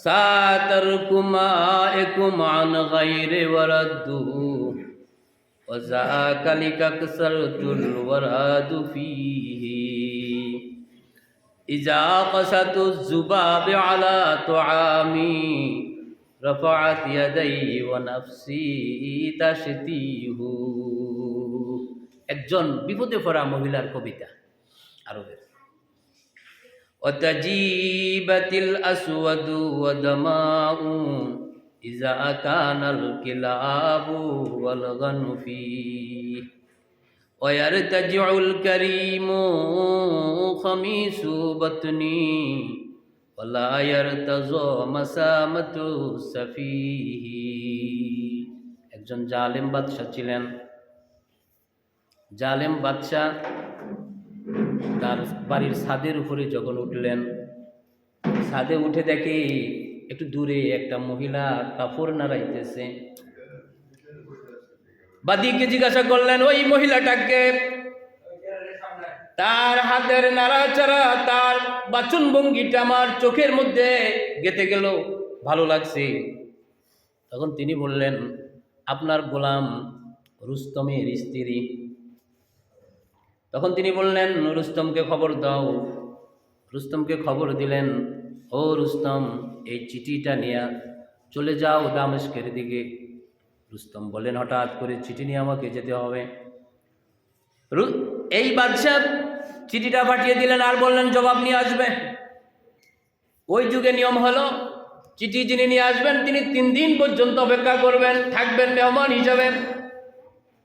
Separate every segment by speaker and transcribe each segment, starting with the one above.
Speaker 1: সাতারকুমা একুম আন গায়রে ওয়ারাদু ওয়াযাকা লিকাকসারতুল ওয়ারাদু ফীহি ইজা কাসাতু যুবাবি আলা তুআমি রাফাআত ইয়াদাই ওয়া নাফসি তাশতিহু। একজন বিপদে পড়া মহিলার কবিতা আরবের। ওয়াতাজিবাতিল আসওয়াদু ওয়া দামাউ ইজা কানাল কিলাবু ওয়াল গানফি ওয়ায়ারতাজিউল কারীমু খামিসু বাতনি ওয়ালা ইয়ারতাযু মাসামাতু সাফিহি। একজন জালেম বাদশা ছিলেন। জালেম বাদশা তার বাড়ির ছাদের উপরে যখন উঠলেন, ছাদে উঠে দেখে একটু দূরে একটা মহিলা কাপড় নাড়াইতেছে। বাদীকে জিজ্ঞাসা করলেন ওই মহিলাটাকে। তার হাতের নাড়াচাড়া, তার বাচন ভঙ্গিটা আমার চোখের মধ্যে গেঁথে গেল, ভালো লাগছে। তখন তিনি বললেন আপনার গোলাম রুস্তমের স্ত্রী। তখন তিনি বললেন রুস্তমকে খবর দাও। রুস্তমকে খবর দিলেন, ও রুস্তম, এই চিঠিটা নিয়ে চলে যাও দামেস্কের দিকে। রুস্তম বললেন হঠাৎ করে চিঠি নিয়ে আমাকে যেতে হবে? এই বাদশাহ চিঠিটা পাঠিয়ে দিলেন আর বললেন জবাব নিয়ে আসবে। ওই যুগে নিয়ম হলো চিঠি যিনি নিয়ে আসবেন তিনি 3 দিন পর্যন্ত অপেক্ষা করবেন, থাকবেন মেহমান হিসাবে।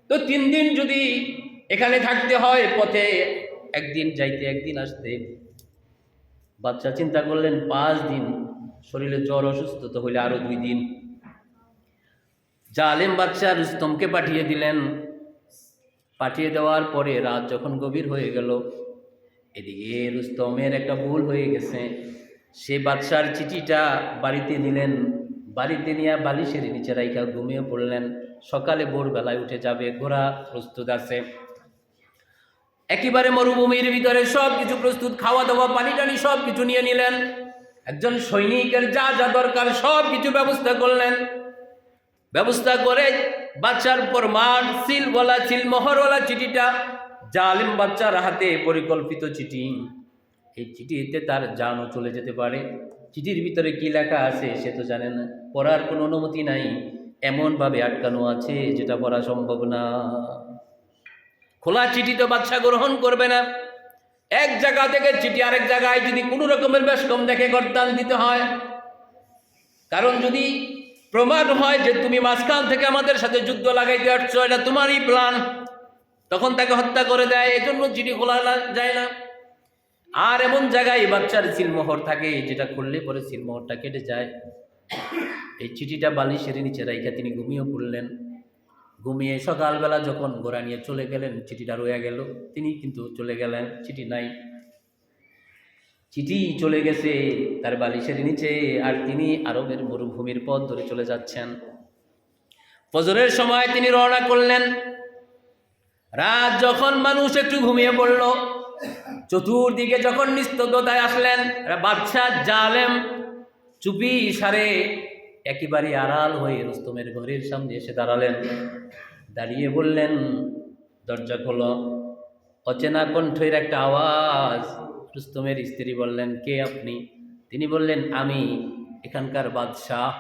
Speaker 1: তো 3 দিন যদি এখানে থাকতে হয়, পথে একদিন যাইতে একদিন আসতে, বাদশা চিন্তা করলেন 5 দিন, শরীরে জ্বর অসুস্থতা হইলে আরো 2 দিন। জালেম বাদশা রুস্তমকে পাঠিয়ে দিলেন। পাঠিয়ে দেওয়ার পরে রাত যখন গভীর হয়ে গেল, এদিকে রুস্তমের একটা ভুল হয়ে গেছে। সে বাদশার চিঠিটা বাড়িতে নিলেন, বাড়িতে নিয়ে বালিশের নিচে রাইখা ঘুমিয়ে পড়লেন। সকালে ভোরবেলায় উঠে যাবে, ঘোড়া প্রস্তুত আছে। একেবারে মরুভূমির ভিতরে সব কিছু প্রস্তুত, খাওয়া দাওয়া পানি টানি সব কিছু নিয়ে নিলেন। একজন সৈনিকের যা যা দরকার সব কিছু ব্যবস্থা করলেন। ব্যবস্থা করে বাচ্চার ফরমান সিলওয়ালা সিলমোহরওয়ালা চিঠিটা জালিম বাচ্চার হাতে, পরিকল্পিত চিঠি। এই চিঠিতে তার জানও চলে যেতে পারে। চিঠির ভিতরে কি লেখা আছে সে তো জানে না, পড়ার কোনো অনুমতি নাই, এমনভাবে আটকানো আছে যেটা পড়া সম্ভব না। খোলা চিঠি তো বাদশা গ্রহণ করবে না। এক জায়গা থেকে চিঠি আরেক জায়গায় যদি কোনো রকমের বেশকম দেখে গর্দান দিতে হয়, কারণ যদি প্রমাণ হয় যে তুমি মাঝখান থেকে আমাদের সাথে যুদ্ধ লাগাইতে আসছো, এটা তোমারই প্ল্যান, তখন তাকে হত্যা করে দেয়। এজন্য চিঠি খোলা যায় না। আর এমন জায়গায় বাচ্চার সিলমোহর থাকে যেটা খুললে পরে সিলমোহরটা কেটে যায়। এই চিঠিটা বালিশের নিচে রাইখা তিনি ঘুমিয়ে পড়লেন। ঘুমিয়ে সকালবেলা যখন ঘোড়া নিয়ে চলে গেলেন, চিঠিটা রয়ে গেল। তিনি কিন্তু চলে গেলেন, চিঠি নাই। চিঠি চলে গেছে তার বালিশের নিচে, আর তিনি আরবের মরুভূমির পথ ধরে চলে যাচ্ছেন। ফজরের সময় তিনি রওনা করলেন। রাত যখন মানুষ একটু ঘুমিয়ে পড়ল, চতুর্দিকে যখন নিস্তব্ধতায় আসলেন, বাদশা জালেম চুপি সারে একেবারে আড়াল হয়ে রুস্তমের ঘরের সামনে এসে দাঁড়ালেন। দাঁড়িয়ে বললেন দরজা খোলো। অচেনা কণ্ঠের একটা আওয়াজ। রুস্তমের স্ত্রী বললেন কে আপনি? তিনি বললেন আমি এখানকার বাদশাহ,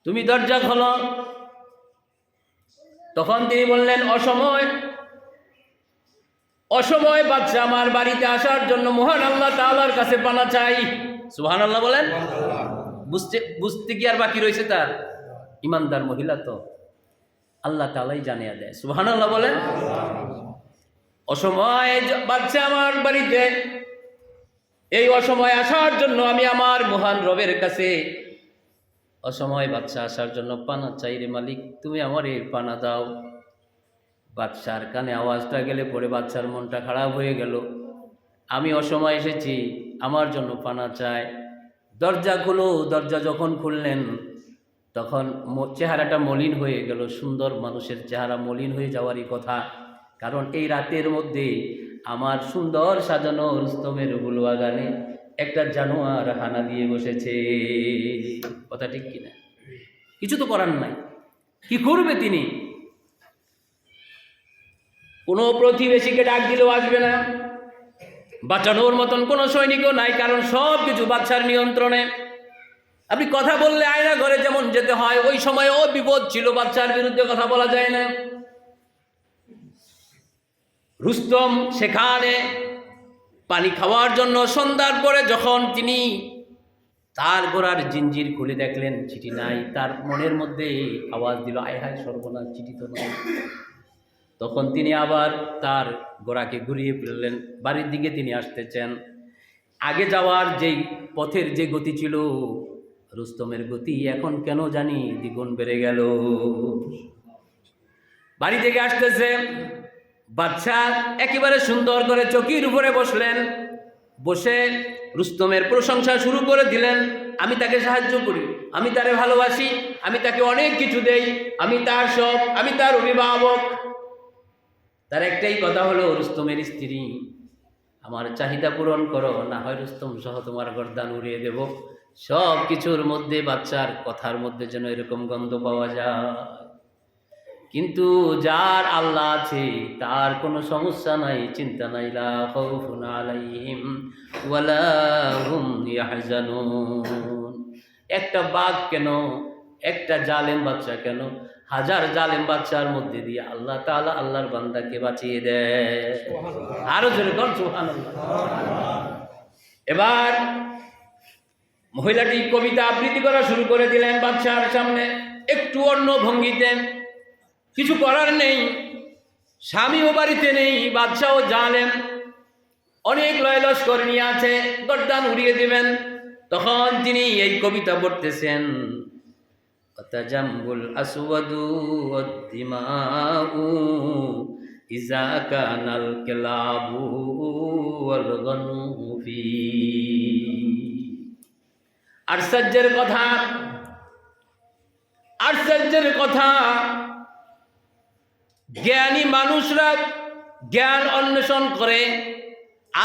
Speaker 1: তুমি দরজা খোলো। তখন তিনি বললেন অসময় বাদশা আমার বাড়িতে আসার জন্য মহান আল্লাহ তাআলার কাছে পানা চাই। সুবহানাল্লাহ বলেন। বুঝতে কি আর বাকি রয়েছে তার? ইমানদার মহিলা তো, আল্লাহ তাআলাই জানিয়ে দেয়। সুবহানাল্লাহ বলেন। অসময় বাদশা আমার বাড়িতে, এই অসময় আসার জন্য আমি আমার মহান রবের কাছে অসময় বাদশা আসার জন্য পানা চাই রে মালিক, তুমি আমার এই পানা দাও। বাদশার কানে আওয়াজটা গেলে পরে বাদশার মনটা খারাপ হয়ে গেল। আমি অসময় এসেছি, আমার জন্য পানা চাই। দরজা খুলো। দরজা যখন খুললেন তখন চেহারাটা মলিন হয়ে গেল। সুন্দর মানুষের চেহারা মলিন হয়ে যাওয়ারই কথা, কারণ এই রাতের মধ্যে আমার সুন্দর সাজানো রুস্তমের ফুলবাগানে একটা জানোয়ার হানা দিয়ে বসেছে। কথা ঠিক কিনা? কিছু তো করার নাই, কি করবে তিনি? কোনো প্রতিবেশীকে ডাক দিলেও আসবে না, বাঁচানোর মতন কোনো সৈনিকও নাই, কারণ সব কিছু বাদশার নিয়ন্ত্রণে। আপনি কথা বললে আয়না ঘরে যেমন যেতে হয়, ওই সময় ও বিপদ ছিল, বাদশার বিরুদ্ধে কথা বলা যায় না। রুস্তম সেখানে পানি খাওয়ার জন্য সন্ধ্যার পরে যখন তিনি তার ঘোড়ার জিঞ্জির খুলে দেখলেন চিঠি নাই, তার মনের মধ্যে আওয়াজ দিল, আয় হায় সর্বনাশ, চিঠি তো নাই। তখন তিনি আবার তার ঘোড়াকে ঘুরিয়ে ফেললেন, বাড়ির দিকে তিনি আসতেছেন। আগে যাওয়ার যেই পথের যে গতি ছিল রুস্তমের গতি এখন কেন জানি দ্বিগুণ বেড়ে গেল। বাড়ি থেকে আসতেছে, বাদশা একেবারে সুন্দর করে চৌকির উপরে বসলেন, বসে রুস্তমের প্রশংসা শুরু করে দিলেন। আমি তাকে সাহায্য করি, আমি তারে ভালোবাসি, আমি তাকে অনেক কিছু দেই, আমি তার সব, আমি তার অভিভাবক। তার একটাই কথা হলো, রুস্তমের স্ত্রী, আমার চাহিদা পূরণ করো, না হয় রুস্তম সহ তোমার গর্দান উড়িয়ে দেব। সব কিছুর মধ্যে বাচ্চার কথার মধ্যে যেন এরকম গন্ধ পাওয়া যায়। কিন্তু যার আল্লাহ আছে তার কোনো সমস্যা নাই, চিন্তা নাই, লা খাউফুন আলাইহিম ওয়ালা হুম ইয়াহজানুন। একটা বাঘ কেন, একটা জালেম বাচ্চা কেন, হাজার জালেম বাচ্চার মধ্যে দিয়ে আল্লাহ তাআলা আল্লাহর বান্দাকে বাঁচিয়ে দেয়। আরো জোরে বল সুবহানাল্লাহ। এবার মহিলাটি কবিতা আবৃত্তি করা শুরু করে দিলেন বাদশার সামনে, একটু অন্য ভঙ্গিতে। কিছু করার নেই, স্বামীও বাড়িতে নেই, বাদশাও জালেম, অনেক লয় লস্কর নিয়ে আছে, গর্দান উড়িয়ে দিবেন। তখন তিনি এই কবিতা পড়তেছেন, তাজাম্বুল আসওয়াদু ওয়াদ-দিমাউ ইযা কানাল কিলাবু ওয়াল গনমু ফি। আশ্চর্যের কথা, আশ্চর্যের কথা, জ্ঞানী মানুষরা জ্ঞান অন্বেষণ করে,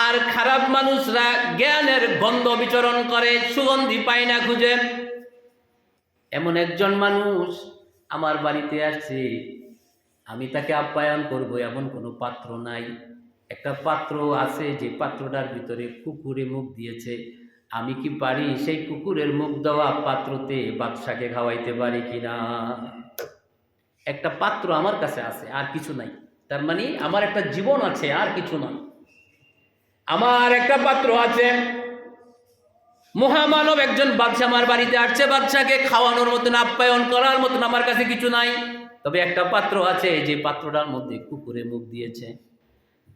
Speaker 1: আর খারাপ মানুষরা জ্ঞানের গন্ধ বিচরণ করে, সুগন্ধি পায় না খুঁজে। এমন একজন মানুষ আমার বাড়িতে আসছে, আমি তাকে আপ্যায়ন করব এমন কোনো পাত্র নাই। একটা পাত্র আছে, যে পাত্রটার ভিতরে কুকুরে মুখ দিয়েছে, আমি কি পারি সেই কুকুরের মুখ দেওয়া পাত্রতে বাদশাকে খাওয়াইতে পারি কিনা? একটা পাত্র আমার কাছে আছে, আর কিছু নাই। তার মানে আমার একটা জীবন আছে, আর কিছু নয়। আমার একটা পাত্র আছে, মহামানব একজন বাদশা আমার বাড়িতে আসছে, বাদশাকে খাওয়ানোর মতন, আপ্যায়ন করার মতন আমার কাছে কিছু নাই। তবে একটা পাত্র আছে, যে পাত্রটার মধ্যে কুকুরে মুখ দিয়েছে।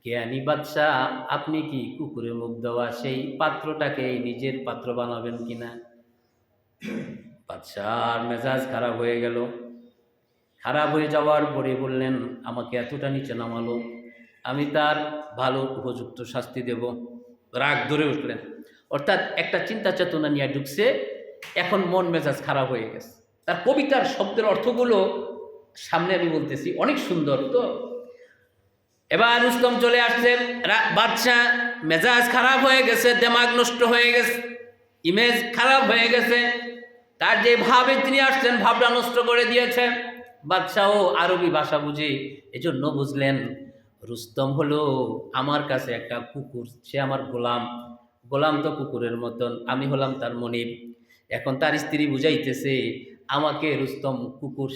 Speaker 1: জ্ঞানী বাদশা, আপনি কি কুকুরে মুখ দেওয়া সেই পাত্রটাকে নিজের পাত্র বানাবেন কিনা? বাদশার মেজাজ খারাপ হয়ে গেল। খারাপ হয়ে যাওয়ার পরে বললেন, আমাকে এতটা নিচে নামালো, আমি তার ভালো উপযুক্ত শাস্তি দেব। রাগ ধরে উঠলেন, অর্থাৎ একটা চিন্তা চেতনা নিয়ে ঢুকছে, এখন মন মেজাজ খারাপ হয়ে গেছে। তার কবিতার শব্দের অর্থগুলো সামনে আমি বলতেছি, অনেক সুন্দর। তো এবার রুস্তম চলে আসছে, বাদশা মেজাজ খারাপ হয়ে গেছে, দিমাগ নষ্ট হয়ে গেছে, ইমেজ খারাপ হয়ে গেছে, তার যে ভাবে তিনি আসছেন ভাবটা নষ্ট করে দিয়েছে। বাদশাও আরবি ভাষা বুঝে, এজন্য বুঝলেন রুস্তম হলো আমার কাছে একটা কুকুর, সে আমার গোলাম। গোলাম তো কুকুরের মতন, আমি হলাম তার মনিব। এখন তার স্ত্রী বুঝাইতেছে আমাকে, রুস্তম কুকুর,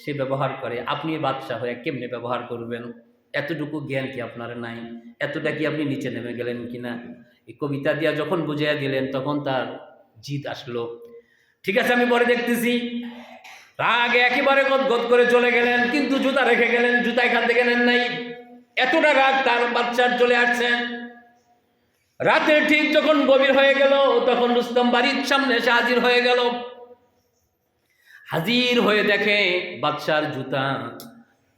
Speaker 1: সে ব্যবহার করে, আপনি বাদশা হয়ে কেমনে ব্যবহার করবেন? এতটুকু জ্ঞান কি আপনার নাই? এতটা কি আপনি নিচে নেমে গেলেন কিনা? এই কবিতা দিয়া যখন বুঝাইয়া দিলেন, তখন তার জিদ আসলো। ঠিক আছে, আমি পরে দেখতেছি। রাগে একেবারে গদগদ করে চলে গেলেন, কিন্তু জুতা রেখে গেলেন, জুতা এখান থেকে নেন নাই। এতটা রাগ তার বাচ্চার চলে আসছে। রাতে ঠিক যখন গভীর হয়ে গেল, তখন রুস্তম বাড়ির সামনে এসে হাজির হয়ে গেল। হাজির হয়ে দেখে বাদশার জুতা।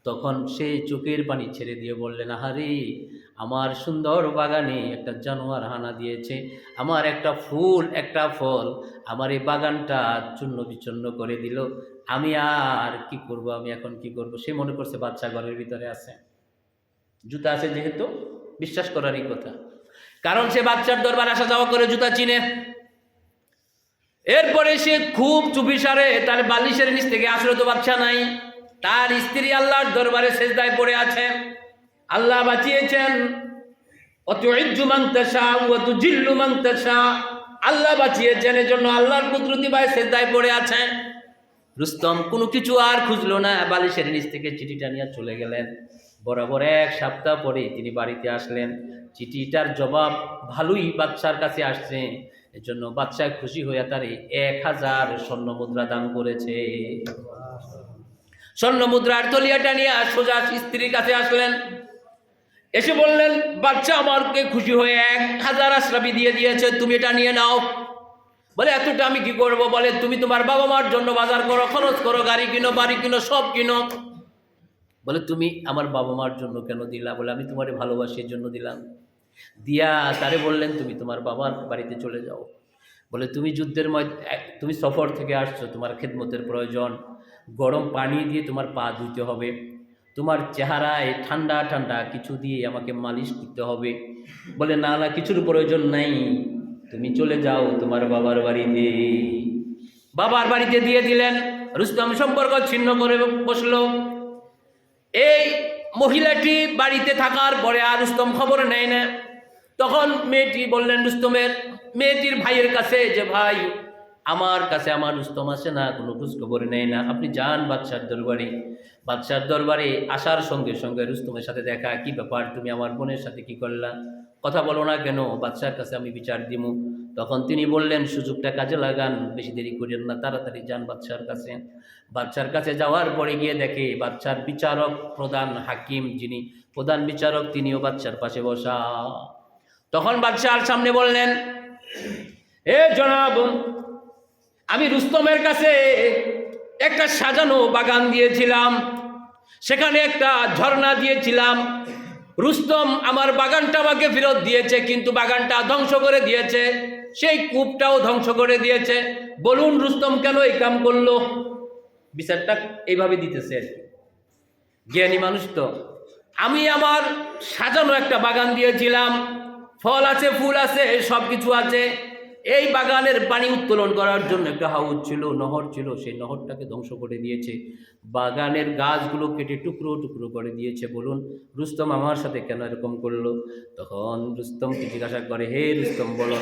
Speaker 1: তখন সে চোখের পানি ছেড়ে দিয়ে বললেন, আহারে, আমার সুন্দর বাগানে একটা জানোয়ার হানা দিয়েছে, আমার একটা ফুল, একটা ফল, আমার এই বাগানটা চূর্ণ বিচূর্ণ করে দিল। আমি আর কি করব? আমি এখন কি করব? সে মনে করছে বাচ্চা ঘরের ভিতরে আছে, জুতা আছে যেহেতু, বিশ্বাস করারই কথা। কারণ সে বাচ্চার দরবার আসা যাওয়া করে, জুতা চিনে। এরপরে সে খুব চুপিসারে তার বালিশের নিচ থেকে আসলে তো বাচ্চা নাই, তার স্ত্রী আল্লাহর দরবারে সেজদায় পড়ে আছে। আল্লাহ বাঁচিয়েছেন, অতুইজ্জু মান তাশা ওয়া তুজিল্লু মান তাশা, আল্লাহ বাঁচিয়েছেন, এজন্য আল্লাহর কুদরতি ভাই সেজদায় পড়ে আছে। রুস্তম কোনো কিছু আর খুঁজলো না, বালিশের নিচ থেকে চিঠিটা নিয়ে চলে গেলেন। বরাবর 1 সপ্তাহ পরে তিনি বাড়িতে আসলেন। চিঠিটার জবাব ভালোই বাদশার কাছে আসছে, এজন্য বাদশা খুশি হইয়া তারে 1000 স্বর্ণ মুদ্রা দান করেছে। স্বর্ণ মুদ্রার তলিয়াটা নিয়ে সোজা স্ত্রীর কাছে আসলেন, এসে বললেন, বাচ্চা আমাকে খুশি হয়ে 1000 আশরাফি দিয়ে দিয়েছে, তুমি এটা নিয়ে নাও। বলে, এতটা আমি কি করব? বলে, তুমি তোমার বাবা মার জন্য বাজার করো, খরচ করো, গাড়ি কিনো, বাড়ি কিনো, সব কিনো। বলে, তুমি আমার বাবা মার জন্য কেন দিলা? বলে, আমি তোমারে ভালোবাসি এর জন্য দিলাম। দিয়া তারে বললেন, তুমি তোমার বাবার বাড়িতে চলে যাও। বলে, তুমি যুদ্ধের তুমি সফর থেকে আসছো, তোমার খেদমতের প্রয়োজন, গরম পানি দিয়ে তোমার পা ধুইতে হবে, তোমার চেহারায় ঠান্ডা ঠান্ডা কিছু দিয়ে আমাকে মালিশ করতে হবে। বলে, না না, কিছুর প্রয়োজন নাই, তুমি চলে যাও তোমার বাবার বাড়িতে। বাবার বাড়িতে দিয়ে দিলেন। রুস্তম সম্পর্ক ছিন্ন করে বসলো। এই মহিলাটি বাড়িতে থাকার পরে আর রুস্তম খবর নেয় না। তখন মেয়েটি বললেন মেয়েটির ভাইয়ের কাছে যে, ভাই, আমার কাছে আমার রুস্তম আসে না, কোনো খোঁজখবর নেয় না, আপনি যান বাদশার দরবারে। বাদশার দরবারে আসার সঙ্গে সঙ্গে রুস্তমের সাথে দেখা, কি ব্যাপার, তুমি আমার বোনের সাথে কি করলা, কথা বলো না কেন, বাদশার কাছে আমি বিচার দিব। তখন তিনি বললেন, সুযোগটা কাজে লাগান, বেশি দেরি করেন না, তাড়াতাড়ি যান বাদশার কাছে। বাদশার কাছে যাওয়ার পরে গিয়ে দেখে বাদশার বিচারক, প্রধান হাকিম যিনি প্রধান বিচারক, তিনিও বাদশার পাশে বসা। তখন বাদশার সামনে বললেন, এ জনাব, আমি রুস্তমের কাছে একটা সাজানো বাগান দিয়েছিলাম, সেখানে একটা ঝর্ণা দিয়েছিলাম। রুস্তম আমার বাগানটা আমাকে ফেরত দিয়েছে, কিন্তু বাগানটা ধ্বংস করে দিয়েছে, সেই কূপটাও ধ্বংস করে দিয়েছে। বলুন রুস্তম কেন এই কাম করলো? বিচারটা এইভাবে দিতেছে আর কি, জ্ঞানী মানুষ তো। আমি আমার সাজানো একটা বাগান দিয়েছিলাম, ফল আছে, ফুল আছে, সব কিছু আছে। এই বাগানের পানি উত্তোলন করার জন্য একটা হাউজ ছিল, নহর ছিল, সেই নহরটাকে ধ্বংস করে দিয়েছে, বাগানের গাছগুলো কেটে টুকরো টুকরো করে দিয়েছে। বলুন রুস্তম আমার সাথে কেন এরকম করলো? তখন রুস্তমকে জিজ্ঞাসা করে, হে রুস্তম বলো।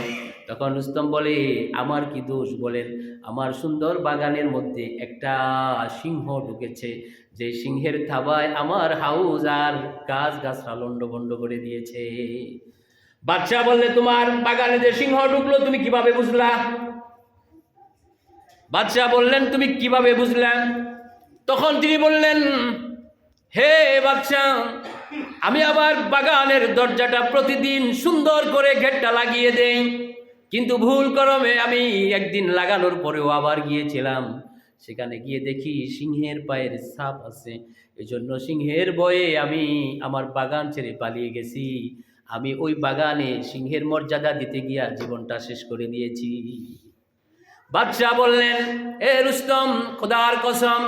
Speaker 1: তখন রুস্তম বলে, আমার কি দোষ বলেন? আমার সুন্দর বাগানের মধ্যে একটা সিংহ ঢুকেছে, যে সিংহের থাবায় আমার হাউজ আর গাছগাছরা লন্ডভন্ড করে দিয়েছে। বাদশা বললে, তোমার বাগানে যে সিংহ ঢুকলো তুমি কিভাবে বুঝলা? বাদশা বললেন, তুমি কিভাবে বুঝলা? তখন তিনি বললেন, হে বাদশা, আমি আবার বাগানের দরজাটা প্রতিদিন সুন্দর করে গেটটা লাগিয়ে দেই, কিন্তু ভুল ক্রমে আমি একদিন লাগানোর পরেও আবার গিয়েছিলাম, সেখানে গিয়ে দেখি সিংহের পায়ের ছাপ আছে, এজন্য সিংহের ভয়ে আমি আমার বাগান ছেড়ে পালিয়ে গেছি। আমি ওই বাগানে সিংহের মর্যাদা দিতে গিয়া জীবনটা শেষ করে দিয়েছি। বাদশাহ বললেন, এ রুস্তম, খোদার কসম,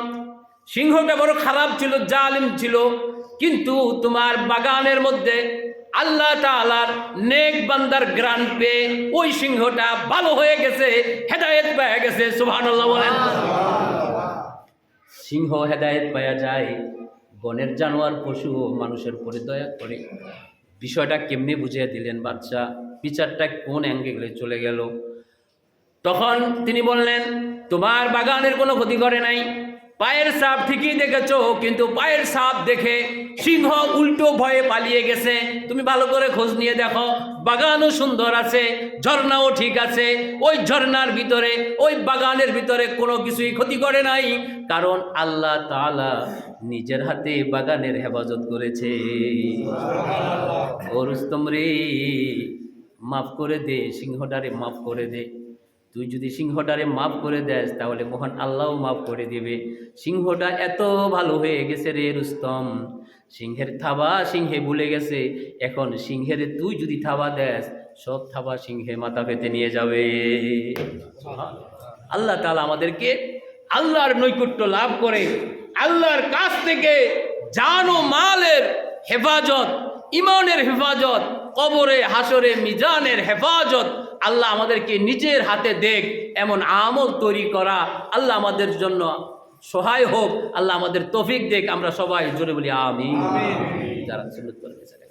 Speaker 1: সিংহটা বড় খারাপ ছিল, জালিম ছিল, কিন্তু তোমার বাগানের মধ্যে আল্লাহ তাআলার নেক বান্দার গ্রান পেয়ে ওই সিংহটা ভালো হয়ে গেছে, হেদায়েত পেয়ে গেছে। সুবহানাল্লাহ বলেন। সিংহ হেদায়েত পাওয়া যায়, বনের জানোয়ার পশু মানুষের উপরে দয়া করে। বিষয়টা কেমনে বুঝিয়ে দিলেন বাদশা, বিচারটা কোন অ্যাঙ্গেলে চলে গেল। তখন তিনি বললেন, তোমার বাগানের কোনো ক্ষতি করে নাই, পায়ের ছাপ ঠিকই দেখেছো, কিন্তু পায়ের ছাপ দেখে সিংহ উল্টো ভয়ে পালিয়ে গেছে। তুমি ভালো করে খোঁজ নিয়ে দেখো, বাগানও সুন্দর আছে, ঝর্ণাও ঠিক আছে, ওই ঝর্ণার ভিতরে, ওই বাগানের ভিতরে কোনো কিছুই ক্ষতি করে নাই, কারণ আল্লাহ তাআলা নিজের হাতে বাগানের হেফাজত করেছে। ও রুস্তম রে, মাফ করে দে, সিংহটারে মাফ করে দে। তুই যদি সিংহটারে মাফ করে দেস, তাহলে মহান আল্লাহও মাফ করে দিবে। সিংহটা এত ভালো হয়ে গেছে রে রুস্তম, সিংহের থাবা সিংহে ভুলে গেছে, এখন সিংহের তুই যদি থাবা দেস, সব থাবা সিংহে মাথা পেতে নিয়ে যাবে। আল্লাহ তাআলা আমাদেরকে আল্লাহর নৈকট্য লাভ করে আল্লাহর কাছ থেকে জান ও মালের হেফাজত, ইমানের হেফাজত, কবরে হাসরে মিজানের হেফাজত আল্লাহ আমাদেরকে নিজের হাতে দেখ এমন আমল তৈরি করা আল্লাহ আমাদের জন্য সহায় হোক। আল্লাহ আমাদের তৌফিক দেখ। আমরা সবাই জোরে বলি আমিন। যারা সুন্নাত পড়ে গেছে।